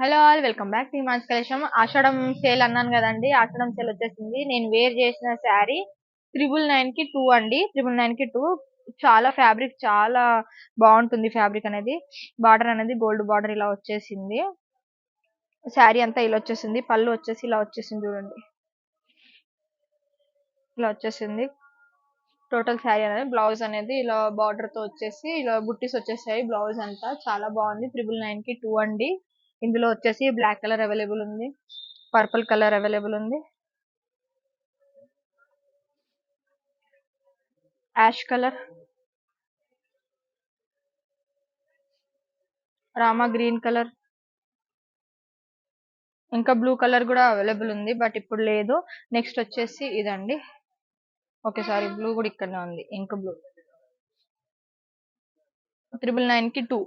Hello all welcome back to Himans collection. ఆషాఢం sale అన్నాను కదండి. ఆషాఢం సేల్ వచ్చేసింది. నేను వేర్ చేసిన శారీ 999 కి 2 అండి. 999 కి 2. చాలా ఫ్యాబ్రిక్ చాలా బాగుంటుంది. ఫ్యాబ్రిక్ అనేది బార్డర్ అనేది గోల్డ్ బార్డర్ ఇలా వచ్చేసింది. శారీ అంతా ఇలా వచ్చేసింది. పళ్ళు వచ్చేసి ఇలా వచ్చేసింది చూడండి. ఇలా వచ్చేసింది టోటల్ శారీ అనేది. బ్లౌజ్ అనేది ఇలా బార్డర్ తో వచ్చేసి ఇలా బుట్టీస్ వచ్చేసాయి. బ్లౌజ్ అంతా చాలా బాగుంది. 999 కి 2 అండి. ఇందులో వచ్చేసి బ్లాక్ కలర్ అవైలబుల్ ఉంది, పర్పుల్ కలర్ అవైలబుల్ ఉంది, ash colour, rama green colour, ఇంకా బ్లూ కలర్ కూడా అవైలబుల్ ఉంది బట్ ఇప్పుడు లేదు. నెక్స్ట్ వచ్చేసి ఇదండి. ఓకే సారీ, బ్లూ కూడా ఇక్కడనే ఉంది. ఇంక బ్లూ 999 కి 2.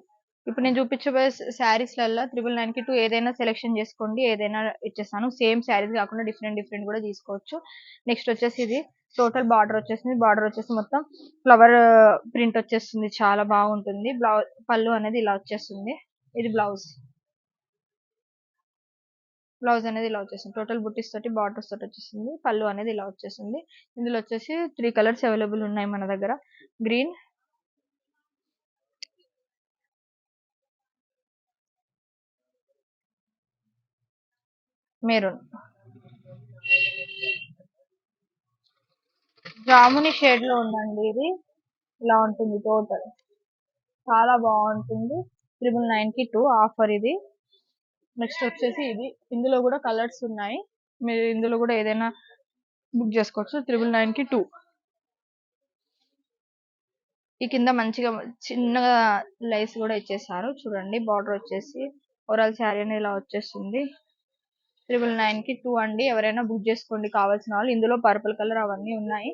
ఇప్పుడు నేను చూపించబోయే శారీస్లలో 999 కి 2 ఏదైనా సెలెక్షన్ చేసుకోండి, ఏదైనా ఇచ్చేస్తాను. సేమ్ శారీస్ కాకుండా డిఫరెంట్ డిఫరెంట్ కూడా తీసుకోవచ్చు. నెక్స్ట్ వచ్చేసి ఇది టోటల్ బార్డర్ వచ్చేసింది. బార్డర్ వచ్చేసి మొత్తం ఫ్లవర్ ప్రింట్ వచ్చేస్తుంది. చాలా బాగుంటుంది. బ్లౌజ్ పళ్ళు అనేది ఇలా వచ్చేస్తుంది. ఇది బ్లౌజ్. బ్లౌజ్ అనేది ఇలా వచ్చేసింది. టోటల్ బుట్టీస్ తోటి బార్డర్స్ తోటి వచ్చేసింది. పళ్ళు అనేది ఇలా వచ్చేసింది. ఇందులో వచ్చేసి 3 కలర్స్ అవైలబుల్ ఉన్నాయి మన దగ్గర. గ్రీన్, మెరూన్, జాముని షేడ్ లో ఉందండి. ఇది ఇలా ఉంటుంది. టోటల్ చాలా బాగుంటుంది. 999 కి 2 ఆఫర్ ఇది. నెక్స్ట్ వచ్చేసి ఇది. ఇందులో కూడా కలర్స్ ఉన్నాయి. మీరు ఇందులో కూడా ఏదైనా బుక్ చేసుకోవచ్చు. 999 కి 2. ఈ కింద మంచిగా చిన్నగా లైస్ కూడా ఇచ్చేసారు చూడండి. బార్డర్ వచ్చేసి ఓవరాల్ శారీ అనేది ఇలా వచ్చేస్తుంది. 999 కి 2 అండి. ఎవరైనా బుక్ చేసుకోండి కావాల్సిన వాళ్ళు. ఇందులో పర్పుల్ కలర్ అవన్నీ ఉన్నాయి.